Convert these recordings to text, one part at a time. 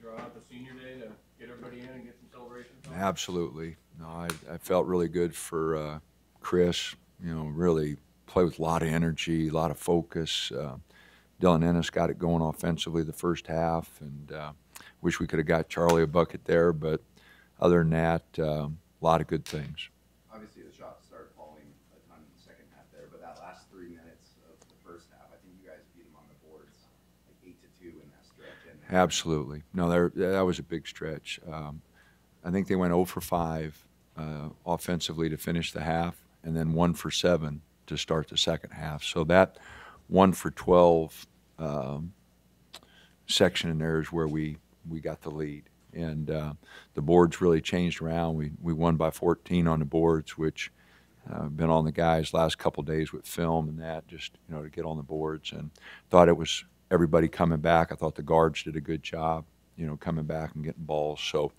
throw out the senior day to get everybody in and get some celebrations on? Absolutely. No, I felt really good for Chris. Really play with a lot of energy, a lot of focus. Dylan Ennis got it going offensively the first half, and wish we could have got Charlie a bucket there. But other than that, a lot of good things. Obviously, the shots started falling a ton in the second half there, but that last 3 minutes of the first half, I think you guys beat them on the boards, like 8-2 in that stretch. And Absolutely. No, that was a big stretch. I think they went 0 for 5 offensively to finish the half, and then 1 for 7 to start the second half. So that 1 for 12 section in there is where we got the lead. And the boards really changed around. We won by 14 on the boards, which been on the guys last couple of days with film and that, just to get on the boards. And thought it was everybody coming back. I thought the guards did a good job, coming back and getting balls. So,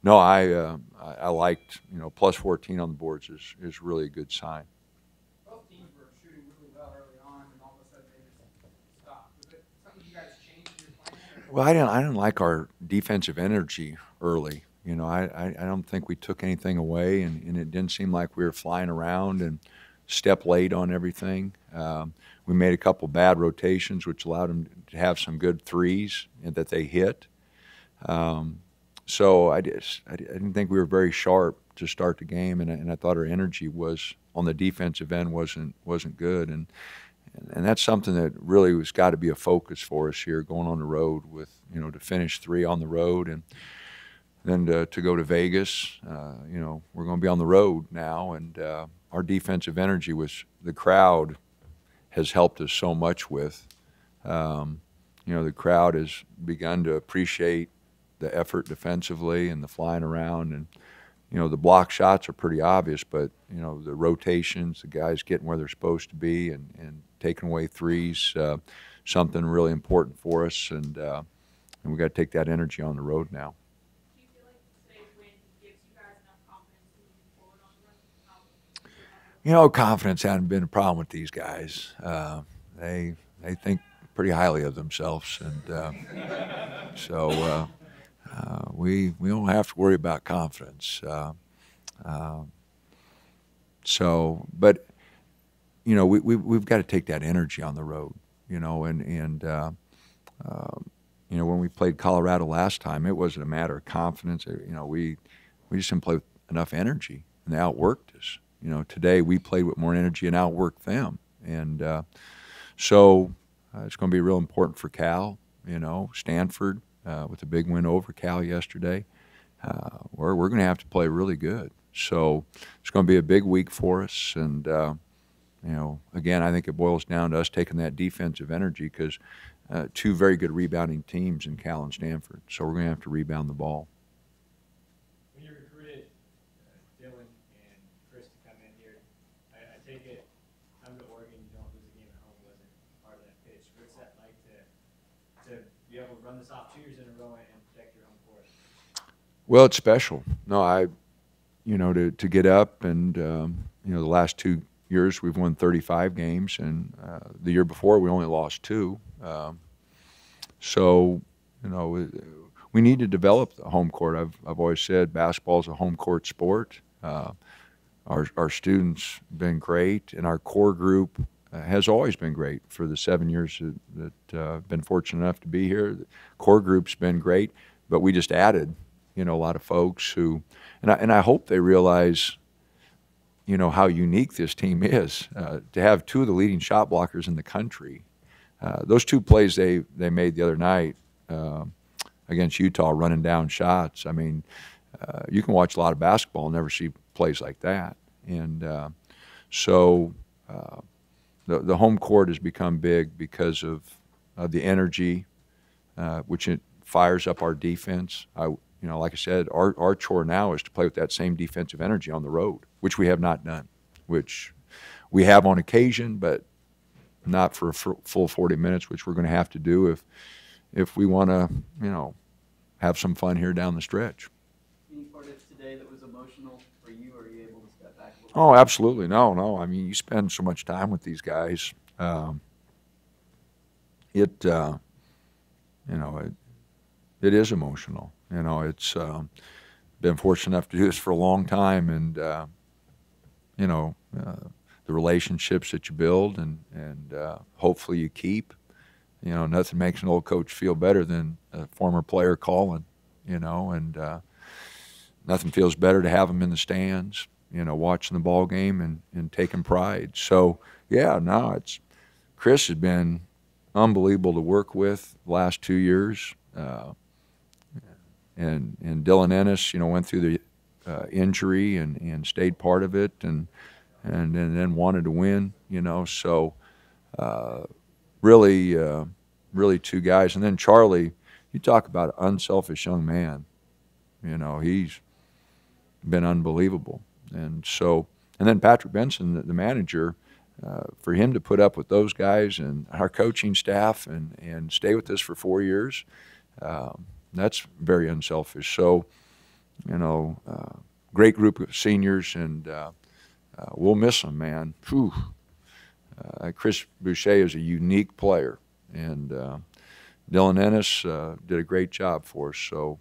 no, I liked plus 14 on the boards is really a good sign. Both teams were shooting really well early on, and all of a sudden they just stopped. Was it something you guys changed in your plan? Well, I didn't like our defensive energy early. I don't think we took anything away, and it didn't seem like we were flying around and step late on everything. We made a couple bad rotations, which allowed them to have some good threes that they hit. So I didn't think we were very sharp to start the game, and I thought our energy was on the defensive end wasn't good, and that's something that really has got to be a focus for us here going on the road with to finish 3 on the road and then to go to Vegas. We're going to be on the road now, and our defensive energy was the crowd has helped us so much with. The crowd has begun to appreciate the effort defensively and the flying around, and the block shots are pretty obvious, but the rotations, the guys getting where they're supposed to be and taking away threes, something really important for us, and we got to take that energy on the road now. Do you feel like today's win gives you guys enough confidence moving forward on the road? Confidence hadn't been a problem with these guys. They think pretty highly of themselves, and so we don't have to worry about confidence. But we've got to take that energy on the road, when we played Colorado last time, it wasn't a matter of confidence. We just didn't play with enough energy, and they outworked us. Today we played with more energy and outworked them, and so it's going to be real important for Cal. Stanford with a big win over Cal yesterday. We're going to have to play really good. So it's going to be a big week for us, and again, I think it boils down to us taking that defensive energy because 2 very good rebounding teams in Cal and Stanford. So we're going to have to rebound the ball. When you recruited Dylan and Chris to come in here, I take it come to Oregon, you don't lose a game at home wasn't part of that pitch. What's that like to be able to run this off 2 years in a row and protect your home court? Well, it's special. No, to get up and the last 2 years we've won 35 games, and the year before we only lost 2. So we need to develop the home court. I've always said basketball is a home court sport. Our students have been great, and our core group has always been great for the 7 years that I've been fortunate enough to be here. The core group's been great, but we just added a lot of folks who, and I hope they realize how unique this team is. To have 2 of the leading shot blockers in the country. Those 2 plays they made the other night against Utah, running down shots. I mean, you can watch a lot of basketball and never see plays like that. And so the home court has become big because of the energy, which it fires up our defense. Like I said, our chore now is to play with that same defensive energy on the road, which we have not done, which we have on occasion, but not for a full 40 minutes, which we're going to have to do if we want to, have some fun here down the stretch. Any part of today that was emotional for you, or are you able to step back a little bit? Oh, absolutely. No. I mean, you spend so much time with these guys. it is emotional. You know, it's been fortunate enough to do this for a long time, and you know, the relationships that you build and hopefully you keep. You know, nothing makes an old coach feel better than a former player calling. You know, and nothing feels better to have them in the stands. You know, watching the ball game and taking pride. So yeah, no, Chris has been unbelievable to work with the last 2 years. And Dylan Ennis, you know, went through the injury and stayed part of it and then wanted to win, you know. So really, really two guys. And then Charlie, you talk about an unselfish young man. You know, he's been unbelievable. And so, and then Patrick Benson, the manager, for him to put up with those guys and our coaching staff and stay with us for 4 years, that's very unselfish. So, you know, great group of seniors, and we'll miss them, man. Whew. Chris Boucher is a unique player, and Dylan Ennis did a great job for us. So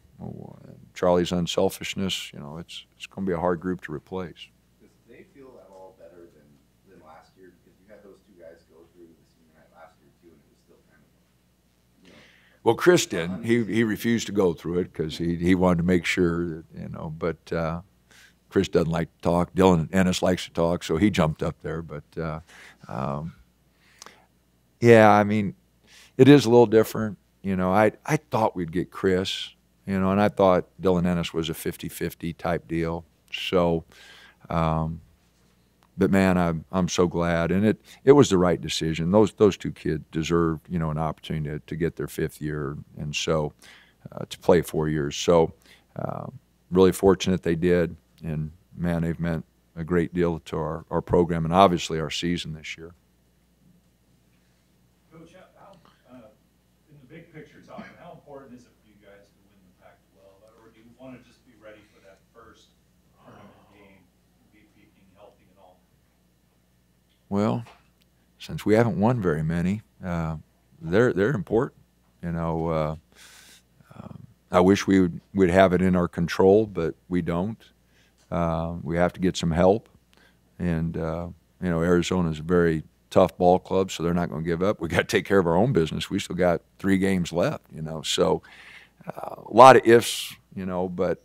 Charlie's unselfishness, you know, it's going to be a hard group to replace. Does they feel at all better than last year? Because you had those two guys go through the senior night last year too, and it was still kind of, you know. Well, Chris didn't. He refused to go through it because he wanted to make sure that, you know, but Chris doesn't like to talk. Dylan Ennis likes to talk, so he jumped up there. But yeah, I mean, it is a little different. You know, I thought we'd get Chris, you know, and I thought Dylan Ennis was a 50-50 type deal. So, but man, I'm so glad, and it was the right decision. Those two kids deserved, you know, an opportunity to get their 5th year, and so to play 4 years. So really fortunate they did, and man, they've meant a great deal to our program and obviously our season this year. Coach, how, in the big picture talking, how important is it for you guys to win the Pac-12, or do you want to just be ready for that first tournament game, being healthy and all? Well, since we haven't won very many, they're important. You know, I wish we'd have it in our control, but we don't. We have to get some help, and you know, Arizona's a very tough ball club, so they're not going to give up. We got to take care of our own business. We still got 3 games left, you know. So a lot of ifs, you know, but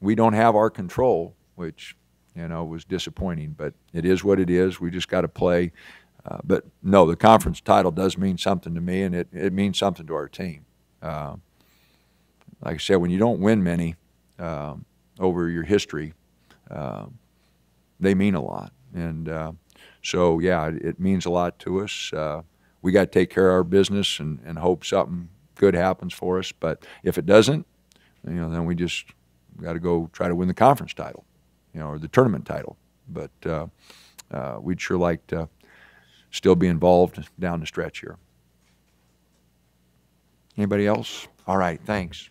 we don't have our control, which, you know, was disappointing. But it is what it is. We just got to play. But no, the conference title does mean something to me, and it means something to our team. Like I said, when you don't win many over your history, they mean a lot. And so, yeah, it means a lot to us. We got to take care of our business and hope something good happens for us. But if it doesn't, you know, then we just got to go try to win the conference title, you know, or the tournament title. But we'd sure like to still be involved down the stretch here. Anybody else? All right, thanks.